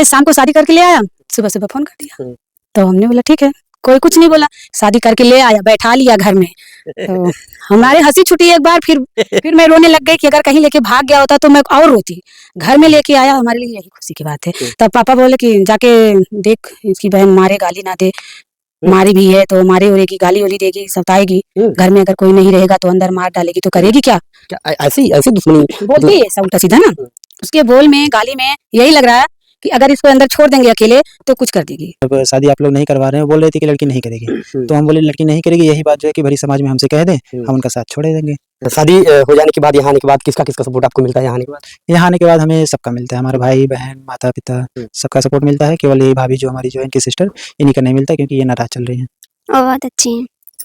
शाम को शादी करके ले आया, सुबह सुबह फोन कर दिया। तो हमने बोला ठीक है, कोई कुछ नहीं बोला, शादी करके ले आया, बैठा लिया घर में। तो हमारे हंसी छुटी एक बार, फिर मैं रोने लग गई कि अगर कहीं लेके भाग गया होता तो मैं और रोती। घर में लेके आया, हमारे लिए यही खुशी की बात है। तब पापा बोले कि जाके देख इसकी बहन मारे, गाली ना दे, मारी भी है तो मारे उरेगी, गाली वाली देगी, सताएगी, घर में अगर कोई नहीं रहेगा तो अंदर मार डालेगी, तो करेगी क्या? ऐसी ऐसी दुश्मनी बोलती है ऐसा उल्टा सीधा ना। उसके बोल में, गाली में यही लग रहा है कि अगर इसको अंदर छोड़ देंगे अकेले तो कुछ कर देगी। जब शादी आप लोग नहीं करवा रहे हैं, बोल रही थी कि लड़की नहीं करेगी, तो हम बोले लड़की नहीं करेगी, यही बात जो है कि भरी समाज में हमसे कह दें, हम उनका साथ छोड़ देंगे। शादी हो जाने के बाद, यहाँ आने के बाद किसका किसका सपोर्ट आपको मिलता है? यहाँ आने के बाद, यहाँ आने के बाद हमें सबका मिलता है, हमारे भाई बहन माता पिता सबका सपोर्ट मिलता है। केवल ये भाभी जो हमारी जो है इनकी सिस्टर, इन्हीं का नहीं मिलता क्योंकि ये नाराज चल रही है। बहुत अच्छी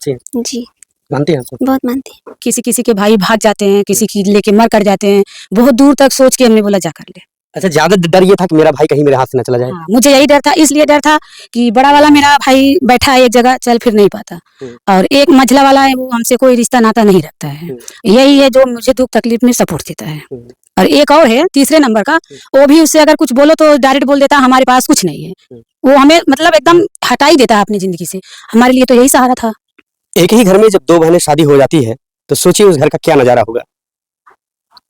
है जी, मानते हैं आपको? बहुत मानती है। किसी किसी के भाई भाग जाते हैं, किसी की लेके मर कर जाते हैं, बहुत दूर तक सोच के हमने बोला जा कर ले। अच्छा, ज्यादा डर ये था कि मेरा भाई कहीं मेरे हाथ से न चला जाए? हाँ, मुझे यही डर था, इसलिए डर था कि बड़ा वाला मेरा भाई बैठा है एक जगह, चल फिर नहीं पाता, और एक मझला वाला है वो हमसे कोई रिश्ता नाता नहीं रखता है। यही है जो मुझे दुख तकलीफ में सपोर्ट देता है। और एक और है तीसरे नंबर का, वो भी उससे अगर कुछ बोलो तो डायरेक्ट बोल देता हमारे पास कुछ नहीं है, वो हमें मतलब एकदम हटा ही देता है अपनी जिंदगी से। हमारे लिए तो यही सहारा था। एक ही घर में जब दो बहनें शादी हो जाती है तो सोचिए उस घर का क्या नजारा होगा।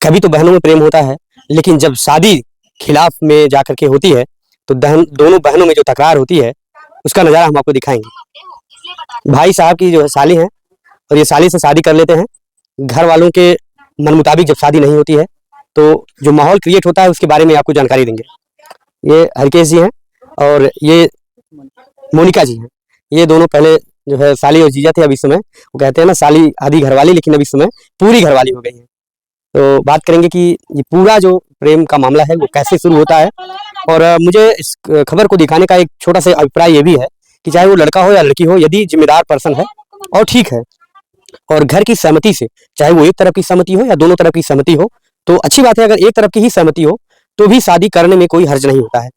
कभी तो बहनों में प्रेम होता है, लेकिन जब शादी खिलाफ में जाकर के होती है तो दोनों बहनों में जो तकरार होती है उसका नजारा हम आपको दिखाएंगे। भाई साहब की जो है साली है, और ये साली से शादी कर लेते हैं। घर वालों के मन मुताबिक जब शादी नहीं होती है तो जो माहौल क्रिएट होता है उसके बारे में आपको जानकारी देंगे। ये हरकेश जी हैं और ये मोनिका जी हैं। ये दोनों पहले जो है साली और जीजा थे, अब इस समय वो कहते हैं ना साली आधी घरवाली, लेकिन अब इस समय पूरी घरवाली हो गई है। तो बात करेंगे कि ये पूरा जो प्रेम का मामला है वो कैसे शुरू होता है। और मुझे इस खबर को दिखाने का एक छोटा सा अभिप्राय ये भी है कि चाहे वो लड़का हो या लड़की हो, यदि जिम्मेदार पर्सन है और ठीक है और घर की सहमति से, चाहे वो एक तरफ की सहमति हो या दोनों तरफ की सहमति हो, तो अच्छी बात है। अगर एक तरफ की ही सहमति हो तो भी शादी करने में कोई हर्ज नहीं होता है,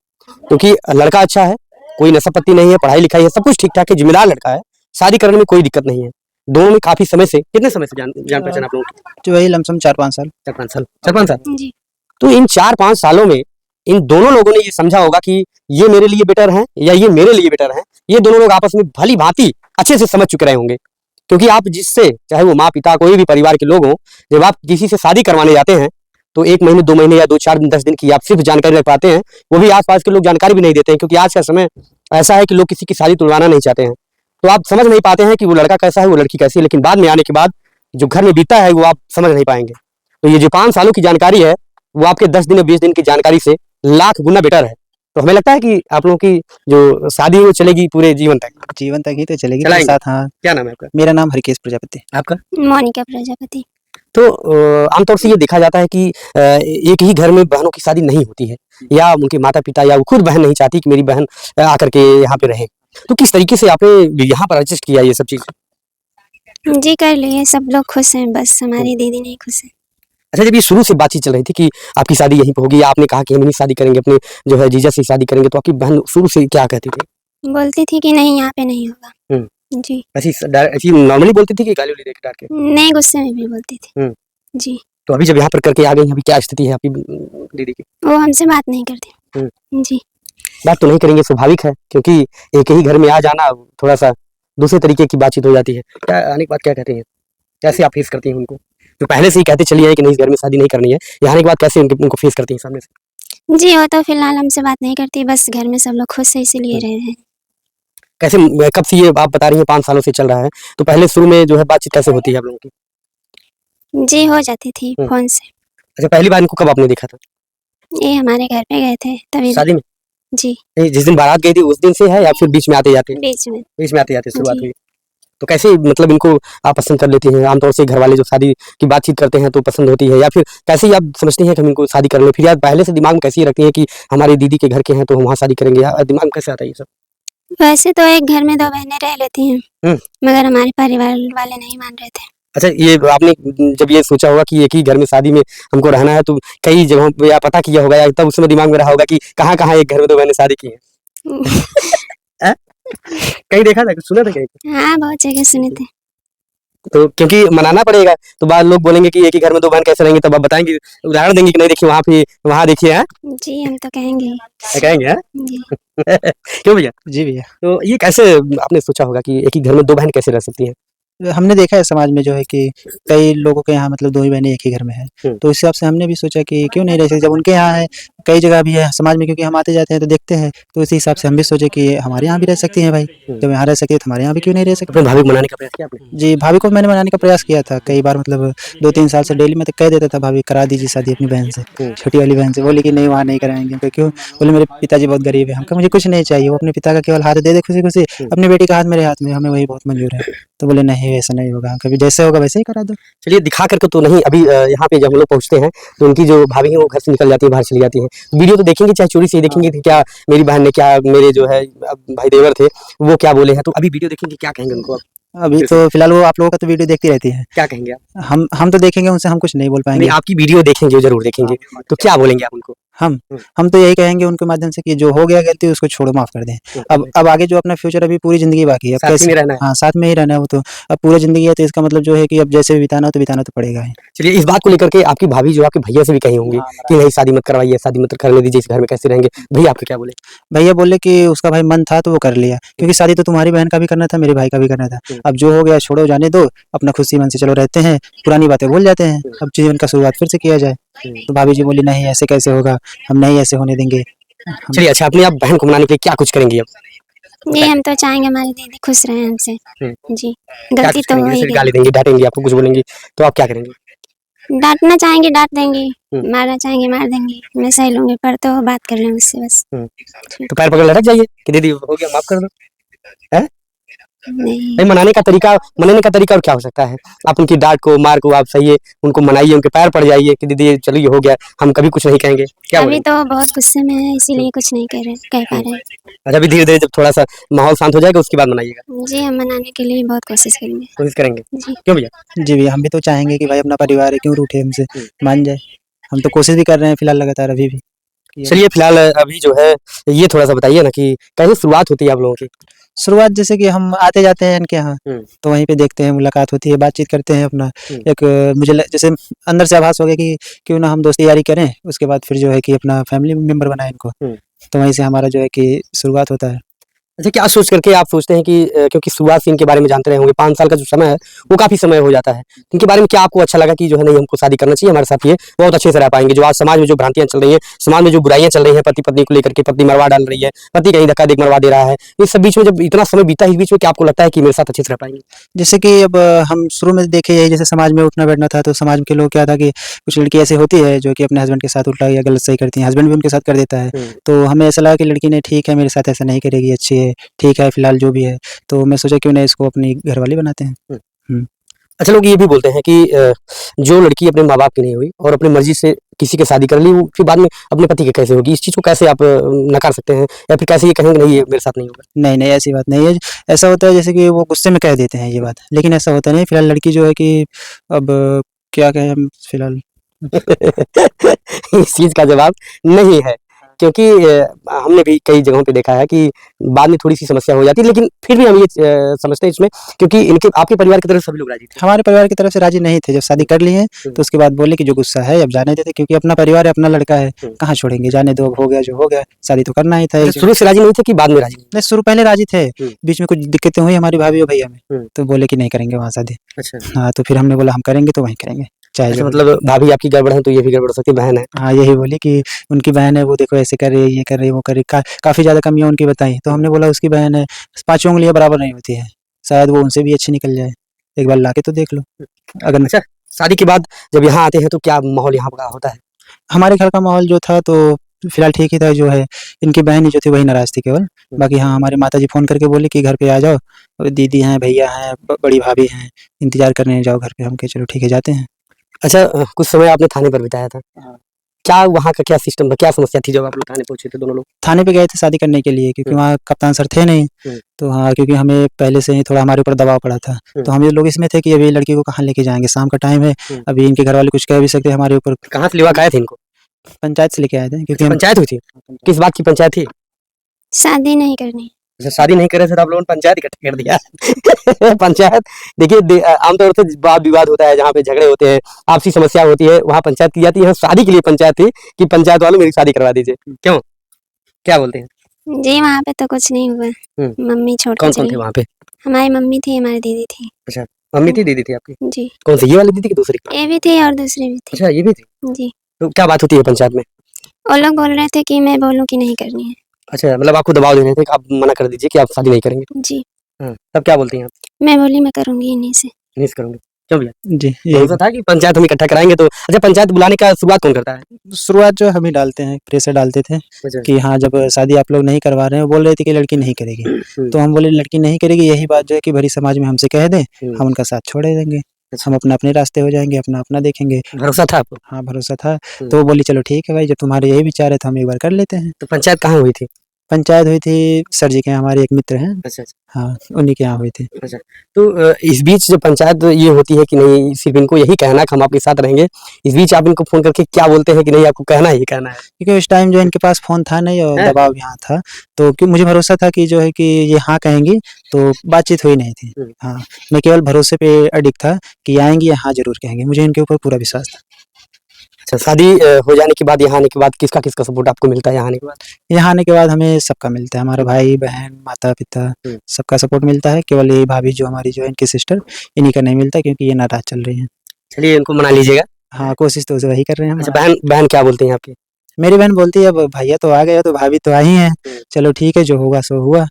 क्योंकि लड़का अच्छा है, कोई नशा पत्ती नहीं है, पढ़ाई लिखाई है, सब कुछ ठीक ठाक है, जिम्मेदार लड़का है, शादी करने में कोई दिक्कत नहीं है। दोनों में काफी समय से, कितने समय से जान पहचान आप लोगों की? जो वही लमसम 4-5 साल। 4-5 साल जी। तो इन 4-5 सालों में इन दोनों लोगों ने ये समझा होगा कि ये मेरे लिए बेटर है या ये मेरे लिए बेटर है। ये दोनों लोग आपस में भली भांति अच्छे से समझ चुके रहे होंगे, क्योंकि आप जिससे, चाहे वो माँ पिता कोई भी परिवार के लोग हों, जब आप किसी से शादी करवाने जाते हैं तो 1 महीने 2 महीने या 2-4 दिन 10 दिन की आप सिर्फ जानकारी रख पाते हैं, वो भी आसपास के लोग जानकारी भी नहीं देते हैं, क्योंकि आज का समय ऐसा है कि लोग किसी की शादी तुड़वाना नहीं चाहते हैं। तो आप समझ नहीं पाते हैं कि वो लड़का कैसा है, वो लड़की कैसी है, लेकिन बाद में आने के बाद जो घर में बीता है वो आप समझ नहीं पाएंगे। तो ये जो 5 सालों की जानकारी है वो आपके 10 दिन या 20 दिन की जानकारी से लाख गुना बेटर है। तो हमें लगता है कि आप लोगों की जो शादी है वो चलेगी पूरे जीवन तक ही तो चलेगी साथ। हाँ। क्या नाम है आपका? मेरा नाम हरकेश प्रजापति। आपका? मोनिका प्रजापति। तो आमतौर से ये देखा जाता है कि एक ही घर में बहनों की शादी नहीं होती है, या उनके माता पिता या वो खुद बहन नहीं चाहती कि मेरी बहन आकर के यहाँ पे रहे। तो किस तरीके से आपने यहाँ पर एडजस्ट किया ये सब चीज? जी कर लिए, सब लोग खुश हैं, बस हमारी दीदी नहीं खुश है। अच्छा, जब ये शुरू से बातचीत चल रही थी कि आपकी शादी यहीं पे होगी, आपने कहा कि हम नहीं शादी करेंगे, अपने जो है जीजा से शादी करेंगे, तो आपकी बहन शुरू से क्या कहती थी? बोलती थी कि नहीं यहाँ पे नहीं होगा। जी। ऐसी नॉर्मली बोलती थी कि गाली वाली देके डांट के? नहीं, गुस्से में भी बोलती थी। जी। तो अभी जब यहाँ पर करके आ गई, अभी क्या स्थिति है आपकी दीदी की? वो हमसे बात नहीं करती। जी। बात तो नहीं करेंगे, स्वाभाविक है, क्योंकि एक ही घर में आ जाना थोड़ा सा दूसरे तरीके की बातचीत हो जाती है। क्या आने के बाद क्या कहते हैं, कैसे आप फेस करती हैं उनको, जो पहले से ही कहते चली आई कि नहीं इस घर में शादी नहीं करनी है, यहाँ आने के बाद कैसे उनको फेस करती हैं सामने से? जी, वो तो फिलहाल हमसे बात नहीं करती, बस घर में सब लोग खुश है इसीलिए रह रहे हैं। कैसे, कब से ये आप बता रही हैं 5 सालों से चल रहा है, तो पहले शुरू में जो है बातचीत कैसे होती है आप लोगों की? जी, हो जाती थी फोन से। अच्छा, पहली बार इनको कब आपने देखा था? ये हमारे घर पे गए थे तभी। शादी में? जी। जिस दिन बारात गई थी उस दिन से है या फिर बीच में आते जाते? बीच में आते जाते शुरुआत हुई। तो कैसे मतलब इनको आप पसंद कर लेती हैं? आमतौर से घर वाले जो शादी की बातचीत करते हैं तो पसंद होती है, या फिर कैसे आप समझती हैं कि हम इनको शादी कर लें? फिर यार पहले से दिमाग में कैसे रखती हैं कि हमारी दीदी के घर के हैं तो हम वहाँ शादी करेंगे, या दिमाग में कैसे आता है ये सब? वैसे तो एक घर में 2 बहनें रह लेती हैं, मगर हमारे परिवार वाले नहीं मान रहे थे। अच्छा, ये आपने जब ये सोचा होगा कि एक ही घर में शादी में हमको रहना है, तो कई जगहों पे या पता किया होगा या तब उसमें दिमाग में रहा होगा कि कहाँ एक घर में 2 बहनें शादी की हैं? कहीं देखा था, सुना था कहीं? हाँ, बहुत जगह सुने थे। तो क्योंकि मनाना पड़ेगा, तो बाद लोग बोलेंगे कि एक ही घर में दो बहन कैसे रहेंगे, तब आप बताएंगे, उदाहरण देंगे कि नहीं देखिए वहाँ देखिए हैं, जी हम तो कहेंगे। कहेंगे हैं? जी क्यों भैया? जी भैया, तो ये कैसे आपने सोचा होगा कि एक ही घर में दो बहन कैसे रह सकती हैं? हमने देखा है समाज में जो है कि कई लोगों के यहाँ मतलब 2 ही बहनें एक ही घर में हैं। तो इस हिसाब से हमने भी सोचा कि क्यों नहीं रह सकते, जब उनके यहाँ है, कई जगह भी है समाज में, क्योंकि हम आते जाते हैं तो देखते हैं, तो इसी हिसाब से हम भी सोचे कि हमारे यहाँ भी रह सकती हैं भाई, जब यहाँ रह सकती है तो हमारे यहाँ भी क्यों नहीं रह सकती। अपने भाभी को मनाने का प्रयास किया आपने? जी, भाभी को मैंने मनाने का प्रयास किया था कई बार, मतलब 2-3 साल से डेली मैं तो कह देता था, भाभी करा दीजिए शादी अपनी बहन से, छोटी वाली बहन से। बोली कि नहीं वहाँ नहीं कराएँगे। मैं कहा क्यों? बोले मेरे पिताजी बहुत गरीब हैं। हम कहा मुझे कुछ नहीं चाहिए, वो अपने पिता का केवल हाथ दे दे खुशी-खुशी, अपनी बेटी का हाथ मेरे हाथ में, हमें वही बहुत मंज़ूर है। तो बोले नहीं ऐसा नहीं होगा, कभी जैसे होगा वैसे ही करा दो। चलिए दिखा करके तो नहीं, अभी यहाँ पे जब हम लोग पहुँचते हैं तो उनकी जो भाभी है वो घर से निकल जाती है, बाहर चली जाती है। वीडियो तो देखेंगे, चाहे चोरी से ही देखेंगे कि क्या मेरी बहन ने, क्या मेरे जो है भाई देवर थे वो क्या बोले हैं, तो अभी वीडियो देखेंगे क्या कहेंगे उनको आप? अभी तो फिलहाल वो आप लोगों का तो वीडियो देखती रहती है। क्या कहेंगे आप? हम तो देखेंगे, उनसे हम कुछ नहीं बोल नहीं, पाएँगे। आपकी वीडियो देखेंगे, जरूर देखेंगे, तो क्या बोलेंगे आप उनको? हम तो यही कहेंगे उनके माध्यम से कि जो हो गया गलती उसको छोड़ो, माफ़ कर दें। अब आगे जो अपना फ्यूचर, अभी पूरी ज़िंदगी बाकी है, अब साथ ही कैसे में रहना है। हाँ, साथ में ही रहना है वो तो। अब पूरी ज़िंदगी है तो इसका मतलब जो है कि अब जैसे भी बिताना हो तो बिताना तो पड़ेगा ही। चलिए इस बात को लेकर के आपकी भाभी जो आपके भैया से भी कही होंगी कि नहीं शादी मत करवाइए, शादी मत करने दीजिए, इस घर में कैसे रहेंगे, भैया आपके क्या बोले? भैया बोले कि उसका भाई मन था तो वो कर लिया, क्योंकि शादी तो तुम्हारी बहन का भी करना था, मेरे भाई का भी करना था। अब जो हो गया छोड़ो, जाने दो, अपना खुशी मन से चलो रहते हैं, पुरानी बातें भूल जाते हैं, अब जीवन का शुरुआत फिर से किया जाए। तो भाभी जी बोली नहीं ऐसे कैसे होगा, हम नहीं ऐसे होने देंगे। हम चलिए अच्छा, अपनी आप बहन को मनाने के लिए क्या कुछ करेंगी अब? जी हम तो चाहेंगे हमारी दीदी खुश रहे हमसे। जी क्या गलती कुछ तो हो करेंगी? ही जैसे गई। गाली देंगी, डांटेंगी, आपको कुछ बोलेंगी, तो आप क्या करेंगे? डांटना चाहेंगे डांट देंगे, मारना चाहेंगे मार देंगे, मैं सह लूंगी, पर तो बात कर लें उससे बस। तो पैर पकड़ लटक जाइए कि दीदी हो गया, माफ कर दो। हैं? नहीं नहीं, मनाने का तरीका और क्या हो सकता है? आप उनकी डांट को, मार को आप सहिए, उनको मनाइए, उनके पैर पड़ जाइए कि दीदी चलो ये हो गया, हम कभी कुछ नहीं कहेंगे, क्या अभी बोलेंगे? तो बहुत गुस्से में है इसीलिए कुछ नहीं कह पा रहे। अच्छा, अभी धीरे-धीरे जब थोड़ा-सा माहौल शांत हो जाएगा उसके बाद मनाइएगा, जी हम मनाने के लिए बहुत कोशिश करेंगे। कोशिश करेंगे। जी क्यों भैया? जी भैया, हम भी तो चाहेंगे कि भाई अपना परिवार है, क्यों रूठे हमसे, मान जाए। हम तो कोशिश भी कर रहे हैं फिलहाल लगातार अभी भी। चलिए फिलहाल अभी जो है ये थोड़ा-सा बताइए ना कि कैसे शुरुआत होती है आप लोगों की? शुरुआत जैसे कि हम आते जाते हैं इनके यहाँ, हुँ। तो वहीं पे देखते हैं, मुलाकात होती है, बातचीत करते हैं अपना। हुँ। एक मुझे जैसे अंदर से आभास हो गया कि क्यों ना हम दोस्ती यारी करें, उसके बाद फिर जो है कि अपना फैमिली मेंबर बनाएँ इनको। हुँ। तो वहीं से हमारा जो है कि शुरुआत होता है। अच्छा, क्या सोच करके आप सोचते हैं कि क्योंकि शुरुआत से इनके बारे में जानते रहे होंगे, 5 साल का जो समय है, वो काफ़ी समय हो जाता है। इनके बारे में क्या आपको अच्छा लगा कि जो है नहीं हमको शादी करना चाहिए, हमारे साथ ये बहुत अच्छे से रह पाएँगे? जो आज समाज में जो भ्रांतियाँ चल रही हैं, समाज में जो बुराइयाँ चल रही हैं पति-पत्नी को लेकर के, पत्नी मरवा डाल रही है, पति कहीं धक्का-देके मरवा दे रहा है। इस सब बीच में जब इतना समय बीता है, इस बीच में क्या आपको लगता है कि मेरे साथ अच्छे से रह पाएँगे? जैसे कि अब हम शुरू में देखे यही, जैसे समाज में उठना-बैठना था, तो समाज के लोग क्या था कि कुछ लड़की ऐसी होती है जो कि अपने हस्बैंड के साथ उल्टा या गलत सही करती हैं, हस्बैंड भी उनके साथ कर देता है। तो हमें ऐसा लगा कि लड़की ने ठीक है मेरे साथ ऐसा नहीं करेगी, अच्छी है, ठीक है फिलहाल जो भी है। तो मैं सोचा क्यों ना इसको अपनी घरवाली बनाते हैं। अच्छा, लोग ये भी बोलते हैं कि जो लड़की अपने माँ-बाप की नहीं हुई और अपनी मर्ज़ी से किसी की शादी कर ली, वो फिर बाद में अपने पति के कैसे होगी? इस चीज़ को कैसे आप नकार सकते हैं या फिर कैसे ये कहेंगे नहीं ये मेरे साथ नहीं होगा? नहीं, नहीं ऐसी बात नहीं है। ऐसा होता है जैसे कि वो गुस्से में कह देते हैं ये बात, लेकिन ऐसा होता नहीं है। फिलहाल लड़की जो है कि अब क्या कहें हम फिलहाल। इस चीज़ का जवाब नहीं है, क्योंकि हमने भी कई जगहों पे देखा है कि बाद में थोड़ी-सी समस्या हो जाती है, लेकिन फिर भी हम ये समझते हैं इसमें क्योंकि इनके आपके परिवार की तरफ से सभी लोग राज़ी थे। हमारे परिवार की तरफ से राज़ी नहीं थे, जब शादी कर ली है तो उसके बाद बोले कि जो गुस्सा है अब जाने देते, क्योंकि अपना परिवार है, अपना लड़का है, कहाँ छोड़ेंगे, जाने दो, अब हो गया जो हो गया, शादी तो करना ही था। अच्छा, शुरू से राज़ी नहीं थे कि बाद में राज़ी? नहीं, शुरू पहले राज़ी थे, बीच में कुछ दिक्कतें हुई हमारी भाभी और भैया में, तो बोले कि नहीं करेंगे वहाँ शादी। अच्छा। हाँ, तो फिर हमने बोला हम करेंगे तो वहीं करेंगे, चाहे अच्छा, जो। मतलब भाभी आपकी गड़बड़ है तो ये भी गड़बड़ हो सकती है, बहन है। हाँ, यही बोली कि उनकी बहन है, वो देखो ऐसे कर रही है, ये कर रही है, वो कर रही है, काफ़ी ज़्यादा कमियाँ उनकी बताई। तो हमने बोला उसकी बहन है, पाँचों उँगलियाँ बराबर नहीं होती हैं, शायद वो उनसे भी अच्छी निकल जाए, एक बार लाके तो देख लो। अगर अच्छा, शादी के बाद जब यहाँ आते हैं तो क्या माहौल यहाँ का होता है? हमारे घर का माहौल जो था तो फिलहाल ठीक ही था, जो है इनकी बहन ही जो थी वही नाराज़ थी केवल। बाकी हाँ, हमारी माताजी फ़ोन करके बोली कि घर पे आ जाओ, और दीदी हैं, भैया हैं, बड़ी भाभी हैं, इंतज़ार करने जाओ घर पे। हम कहे चलो ठीक है जाते हैं। अच्छा, कुछ समय आपने थाने पर बिताया था। हाँ। क्या वहाँ का क्या सिस्टम था? क्या समस्या थी जब आप लोग थाने पहुँचे थे दोनों लोग? थाने पे गए थे शादी करने के लिए, क्योंकि वहाँ कप्तान सर थे नहीं। तो हाँ, क्योंकि हमें पहले से ही थोड़ा हमारे ऊपर दबाव पड़ा था। तो हम ये लोग इसमें थे कि अभी लड़की को कहाँ लेके जाएँगे, शाम का टाइम है, अभी इनके घरवाले कुछ कह भी सकते हैं हमारे ऊपर। कहाँ से लिवा-क आए थे इनको? पंचायत से लेके आए थे, क्योंकि हम पंचायत हुई थी? किस बात की पंचायत थी? शादी नहीं करनी। अच्छा, शादी नहीं कर रहे थे तो आप लोगों ने पंचायत इकट्ठा कर दिया। पंचायत देखिए आमतौर से वाद विवाद होता है, जहाँ पे झगड़े होते हैं, आपसी समस्या होती है, वहाँ पंचायत की जाती है। शादी के लिए पंचायत थी कि पंचायत वालों मेरी शादी करवा दीजिए, क्यों, क्या बोलते हैं? जी वहाँ पे तो कुछ नहीं हुआ। मम्मी छोड़ के कौन कौन थे चली। वहाँ पे? हमारी मम्मी थी, हमारी दीदी थी। अच्छा, मम्मी थी, दीदी थी आपकी? जी कौन सी, ये वाली दीदी की दूसरी? ये भी थी और दूसरी भी थी। अच्छा, ये भी थी। जी तो क्या बात होती है पंचायत में? वो लोग बोल रहे थे कि मैं बोलूँ कि नहीं करनी है। अच्छा, मतलब आपको दबाव दे रहे थे कि आप मना कर दीजिए कि आप शादी नहीं करेंगे। जी तब क्या बोलती हैं आप? मैं बोली मैं करूँगी इन्हीं से। नहीं करूंगी, क्यों भैया? जी भरोसा था कि पंचायत हम इकट्ठा कराएंगे तो। अच्छा, पंचायत बुलाने का शुरुआत कौन करता है? शुरुआत जो हम ही डालते हैं, प्रेशर डालते थे कि हाँ जब शादी आप लोग नहीं करवा रहे हैं, वो बोल रहे थे कि लड़की नहीं करेगी, तो हम बोले लड़की नहीं करेगी, यही बात जो है कि भरी समाज में हमसे कह दें, हम उनका साथ छोड़े देंगे, हम अपना अपने रास्ते हो जाएंगे, अपना अपना देखेंगे। भरोसा था आपको? हाँ भरोसा था। तो वो बोली चलो ठीक है भाई, जब तुम्हारे यही विचार है तो हम एक बार कर लेते हैं। तो पंचायत कहाँ हुई थी? पंचायत हुई थी सर जी के यहाँ, हमारे एक मित्र हैं, अच्छा हाँ उन्हीं के यहाँ हुई थी। अच्छा। तो इस बीच जो पंचायत ये होती है कि नहीं सिर्फ इनको यही कहना कि हम आपके साथ रहेंगे, इस बीच आप इनको फोन करके क्या बोलते हैं कि नहीं आपको कहना ही कहना है? क्योंकि उस टाइम जो इनके पास फ़ोन था नहीं और है? दबाव यहाँ था, तो कि मुझे भरोसा था कि जो है कि ये हाँ कहेंगी, तो बातचीत हुई नहीं थी। हाँ, मैं केवल भरोसे पे अडिग था कि आएँगी, हाँ ज़रूर कहेंगे, मुझे इनके ऊपर पूरा विश्वास था। अच्छा, शादी हो जाने के बाद, यहाँ आने के बाद किसका सपोर्ट आपको मिलता है यहाँ आने के बाद? यहाँ आने के बाद हमें सबका मिलता है, हमारा भाई-बहन, माता-पिता सबका सपोर्ट मिलता है, केवल ये भाभी जो हमारी जो है इनकी सिस्टर, इन्हीं का नहीं मिलता क्योंकि ये नाराज़ चल रही हैं। चलिए इनको मना लीजिएगा। हाँ, कोशिश तो वही कर रहे हैं हम। अच्छा, बहन बहन क्या बोलती हैं आपकी? मेरी बहन बोलती है अब भैया तो आ गए हो तो भाभी तो आई हैं, चलो ठीक है जो होगा सो हुआ,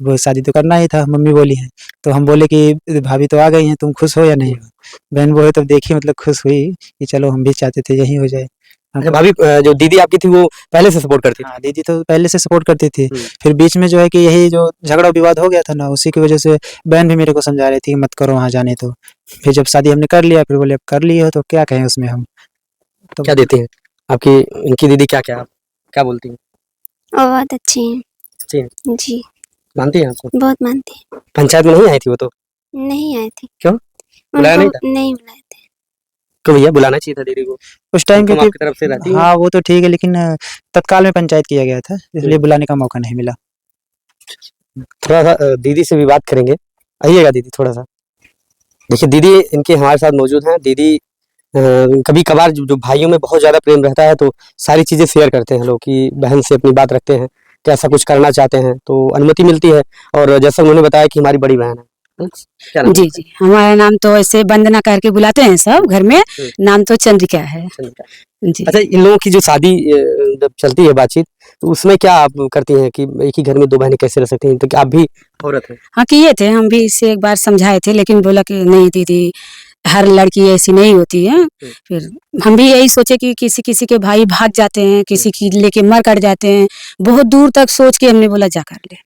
वो शादी तो करना ही था, मम्मी बोली हैं। तो हम बोले कि भाभी तो आ गई हैं, तुम खुश हो या नहीं हो? बहन बोले तब देखी मतलब खुश हुई कि चलो हम भी चाहते थे यही हो जाए। अच्छा, भाभी जो दीदी आपकी थी वो पहले से सपोर्ट करती थी? हाँ, दीदी तो पहले से सपोर्ट करती थी, फिर बीच में जो है कि यही जो झगड़ा विवाद हो गया था ना, उसी की वजह से बहन भी मेरे को समझा रही थी कि मत करो वहाँ जाने तो। फिर जब शादी हमने कर लिया, फिर बोले अब कर लिए हो तो क्या कहें उसमें हम। तो क्या देते हैं आपकी इनकी दीदी, क्या बोलती हैं? वो बहुत अच्छी हैं। अच्छी हैं? जी मानती हैं आपको? बहुत मानती हैं। पंचायत में नहीं आई थी वो तो? नहीं आए थे। क्यों? बुलाया नहीं उनको नहीं बुलाए थे। क्यों भैया, बुलाना चाहिए था दीदी को। उस टाइम तुम क्योंकि आपकी तरफ से रहती हैं। हाँ वो तो ठीक है, लेकिन तत्काल में पंचायत किया गया था, इसलिए बुलाने का मौका नहीं मिला। थोड़ा सा दीदी से भी बात करेंगे, आइएगा दीदी थोड़ा सा। देखिए दीदी इनके हमारे साथ मौजूद हैं। दीदी कभी कभार जो भाइयों में बहुत ज़्यादा प्रेम रहता है तो सारी चीज़ें शेयर करते हैं लोग, कि बहन से अपनी बात रखते हैं, कैसा कुछ करना चाहते हैं तो अनुमति मिलती है। और जैसा उन्होंने बताया कि हमारी बड़ी बहन है, क्या नाम जी जी, हमारा नाम तो ऐसे वंदना करके बुलाते हैं सब घर में, नाम तो चंद्रिका है। है? जी अच्छा, इन लोगों की जो शादी जब चलती है बातचीत, तो उसमें क्या आप करती हैं कि एक ही घर में दो बहनें कैसे रह सकती हैं? तो क्या आप भी औरत हैं? हाँ किए थे, हम भी इससे एक बार समझाए थे, लेकिन बोला कि नहीं दीदी हर लड़की ऐसी नहीं होती है। फिर हम भी यही सोचे कि किसी किसी के भाई भाग जाते हैं, किसी की लेके मर कट जाते हैं, बहुत दूर तक सोच के हमने बोला जा कर ले।